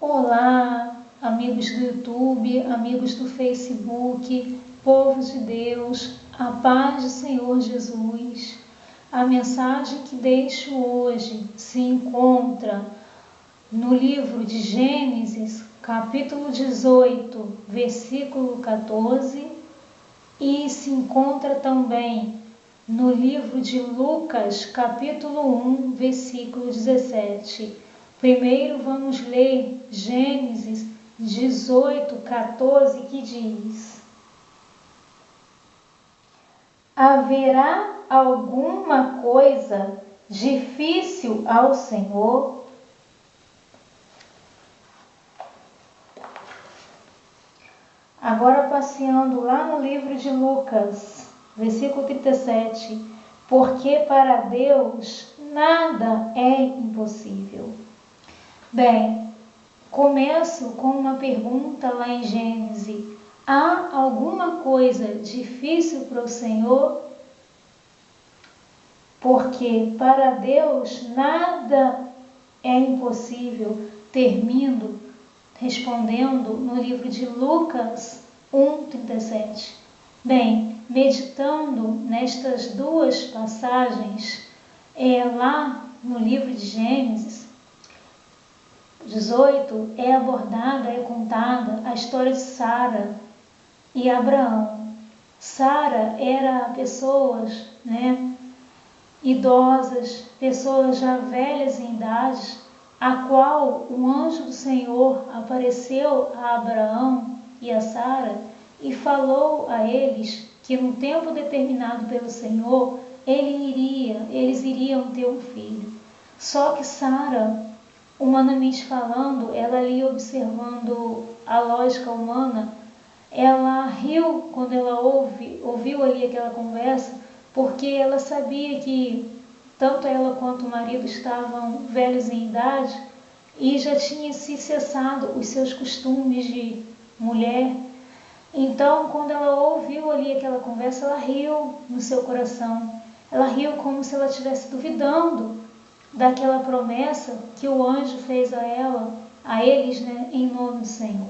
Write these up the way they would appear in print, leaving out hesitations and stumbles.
Olá, amigos do YouTube, amigos do Facebook, povo de Deus, a paz do Senhor Jesus. A mensagem que deixo hoje se encontra no livro de Gênesis, capítulo 18, versículo 14, e se encontra também no livro de Lucas, capítulo 1, versículo 17. Primeiro vamos ler Gênesis 18, 14, que diz: Haverá alguma coisa difícil ao Senhor? Agora passeando lá no livro de Lucas, versículo 37, porque para Deus nada é impossível. Bem, começo com uma pergunta lá em Gênesis. Há alguma coisa difícil para o Senhor? Porque para Deus nada é impossível. Termino respondendo no livro de Lucas 1:37. Bem, meditando nestas duas passagens, lá no livro de Gênesis 18 é abordada, é contada a história de Sara e Abraão. Sara era pessoas, idosas, pessoas já velhas em idade, a qual o anjo do Senhor apareceu a Abraão e a Sara e falou a eles que no tempo determinado pelo Senhor eles iriam ter um filho. Só que Sara, humanamente falando, ela ali observando a lógica humana, ela riu quando ela ouviu ali aquela conversa, porque ela sabia que tanto ela quanto o marido estavam velhos em idade e já tinha se cessado os seus costumes de mulher. Então, quando ela ouviu ali aquela conversa, ela riu no seu coração. Ela riu como se ela estivesse duvidando daquela promessa que o anjo fez a eles, em nome do Senhor.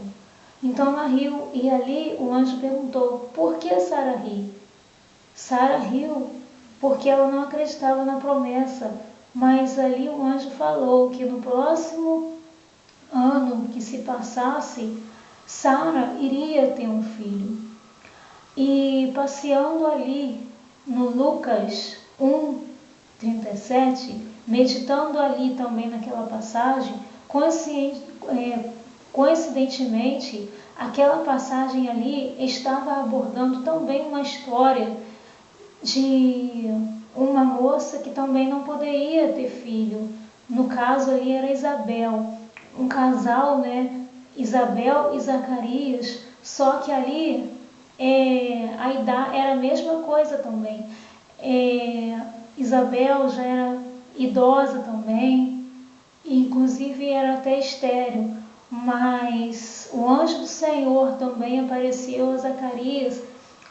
Então ela riu e ali o anjo perguntou: por que Sara ri? Sara riu porque ela não acreditava na promessa, mas ali o anjo falou que no próximo ano que se passasse, Sara iria ter um filho. E passeando ali no Lucas 1:37, meditando ali também naquela passagem, coincidentemente, aquela passagem ali estava abordando também uma história de uma moça que também não poderia ter filho. No caso ali era Isabel, um casal, Isabel e Zacarias, só que ali a idade era a mesma coisa também. Isabel já era idosa também, inclusive era até estéril, mas o anjo do Senhor também apareceu a Zacarias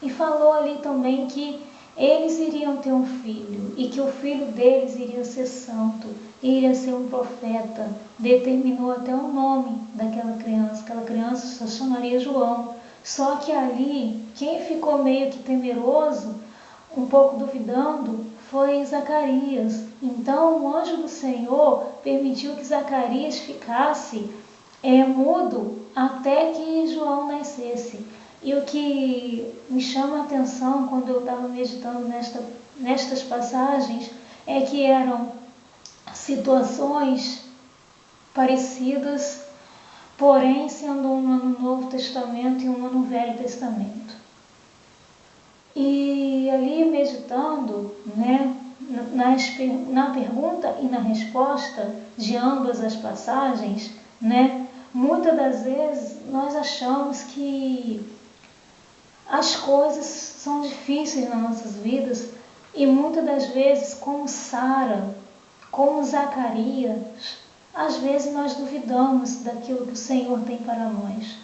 e falou ali também que eles iriam ter um filho e que o filho deles iria ser santo, iria ser um profeta. Determinou até o nome daquela criança. Aquela criança só chamaria João. Só que ali, quem ficou meio que temeroso, um pouco duvidando, foi Zacarias. Então o anjo do Senhor permitiu que Zacarias ficasse mudo até que João nascesse. E o que me chama a atenção quando eu estava meditando nestas passagens é que eram situações parecidas, porém sendo uma no Novo Testamento e uma no Velho Testamento. E ali meditando, na pergunta e na resposta de ambas as passagens, muitas das vezes nós achamos que as coisas são difíceis nas nossas vidas e muitas das vezes, como Sara, como Zacarias, às vezes nós duvidamos daquilo que o Senhor tem para nós.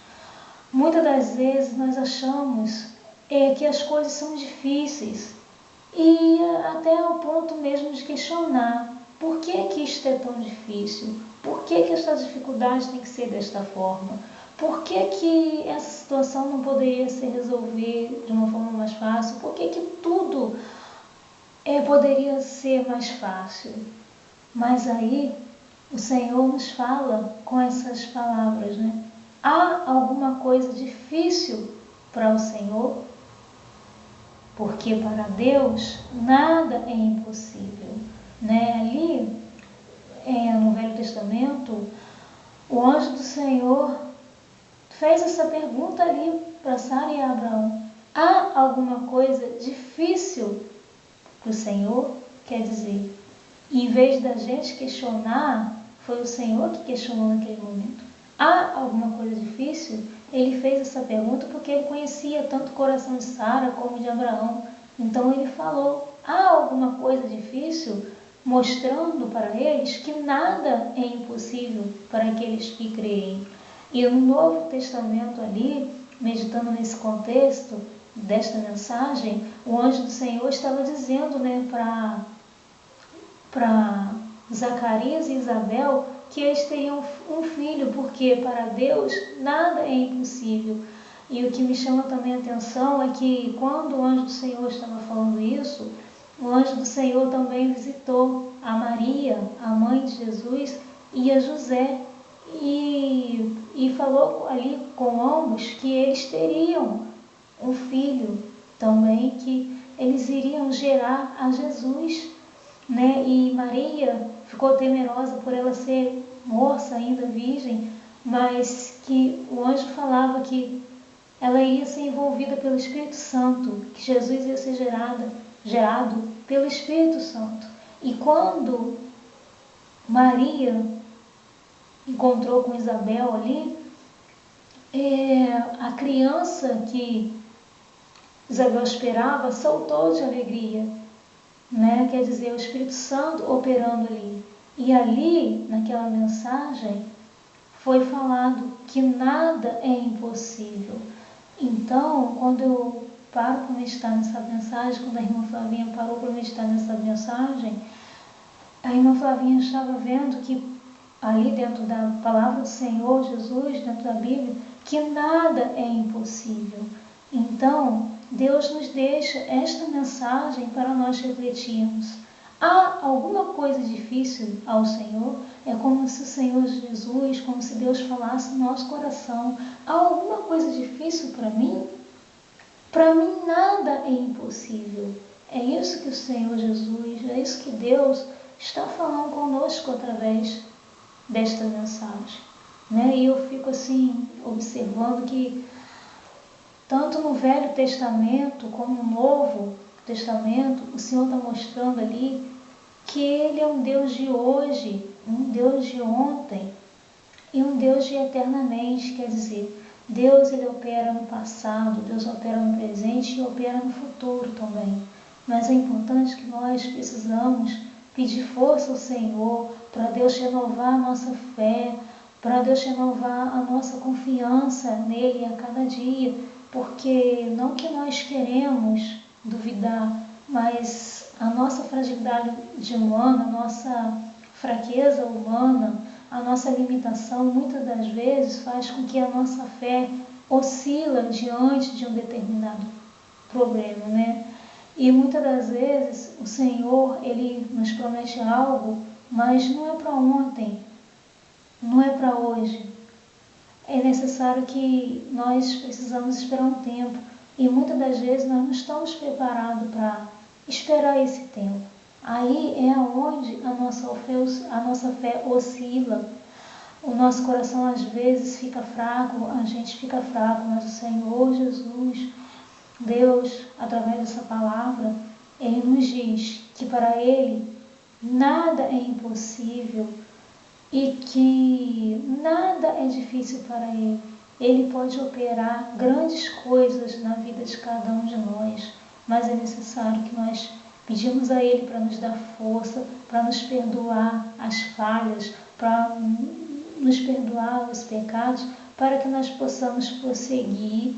Muitas das vezes nós achamos que as coisas são difíceis e até ao ponto mesmo de questionar por que isto é tão difícil? Por que esta dificuldade tem que ser desta forma? Por que essa situação não poderia se resolver de uma forma mais fácil? Por que tudo poderia ser mais fácil? Mas aí o Senhor nos fala com essas palavras, né? Há alguma coisa difícil para o Senhor? Porque para Deus nada é impossível, né? Ali no Velho Testamento, o anjo do Senhor fez essa pergunta ali para Sara e Abraão: há alguma coisa difícil para o Senhor? Quer dizer, em vez da gente questionar, foi o Senhor que questionou naquele momento. Há alguma coisa difícil? Ele fez essa pergunta porque ele conhecia tanto o coração de Sara como de Abraão. Então ele falou: há alguma coisa difícil? Mostrando para eles que nada é impossível para aqueles que creem. E no Novo Testamento ali, meditando nesse contexto desta mensagem, o anjo do Senhor estava dizendo, né, para Zacarias e Isabel que eles teriam um filho, porque para Deus nada é impossível. E o que me chama também a atenção é que quando o anjo do Senhor estava falando isso, o anjo do Senhor também visitou a Maria, a mãe de Jesus, e a José, e falou ali com ambos que eles teriam um filho também, que eles iriam gerar a Jesus, né? E Maria ficou temerosa por ela ser moça, ainda virgem, mas que o anjo falava que ela iria ser envolvida pelo Espírito Santo, que Jesus ia ser gerado pelo Espírito Santo. E quando Maria encontrou com Isabel ali, a criança que Isabel esperava saltou de alegria, né? Quer dizer, o Espírito Santo operando ali. E ali, naquela mensagem, foi falado que nada é impossível. Então, quando eu paro para meditar nessa mensagem, quando a irmã Flavinha parou para meditar nessa mensagem, a irmã Flavinha estava vendo que ali dentro da palavra do Senhor Jesus, dentro da Bíblia, que nada é impossível. Então, Deus nos deixa esta mensagem para nós refletirmos. Há alguma coisa difícil ao Senhor? É como se o Senhor Jesus, como se Deus falasse no nosso coração: há alguma coisa difícil para mim? Para mim nada é impossível. É isso que o Senhor Jesus, é isso que Deus está falando conosco através desta mensagem, né? E eu fico assim, observando que tanto no Velho Testamento como no Novo Testamento, o Senhor está mostrando ali que Ele é um Deus de hoje, um Deus de ontem e um Deus de eternamente. Quer dizer, Deus ele opera no passado, Deus opera no presente e opera no futuro também. Mas é importante que nós precisamos pedir força ao Senhor para Deus renovar a nossa fé, para Deus renovar a nossa confiança nele a cada dia, porque não que nós queremos duvidar, mas a nossa fragilidade humana, a nossa fraqueza humana, a nossa limitação, muitas das vezes faz com que a nossa fé oscila diante de um determinado problema, né? E muitas das vezes o Senhor, Ele nos promete algo, mas não é para ontem, não é para hoje. É necessário que nós precisamos esperar um tempo. E muitas das vezes nós não estamos preparados para esperar esse tempo. Aí é onde a nossa fé oscila. O nosso coração às vezes fica fraco, a gente fica fraco, mas o Senhor Jesus, Deus, através dessa palavra, Ele nos diz que para Ele nada é impossível e que nada é difícil para Ele. Ele pode operar grandes coisas na vida de cada um de nós, mas é necessário que nós pedimos a Ele para nos dar força, para nos perdoar as falhas, para nos perdoar os pecados, para que nós possamos prosseguir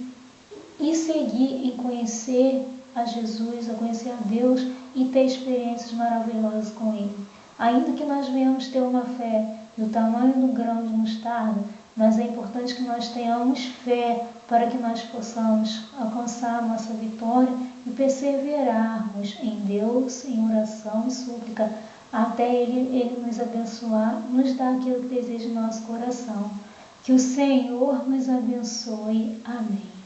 e seguir em conhecer a Jesus, a conhecer a Deus e ter experiências maravilhosas com Ele. Ainda que nós venhamos ter uma fé do tamanho do grão de mostarda, mas é importante que nós tenhamos fé para que nós possamos alcançar a nossa vitória e perseverarmos em Deus, em oração e súplica, até Ele nos abençoar, nos dar aquilo que deseja o nosso coração. Que o Senhor nos abençoe. Amém.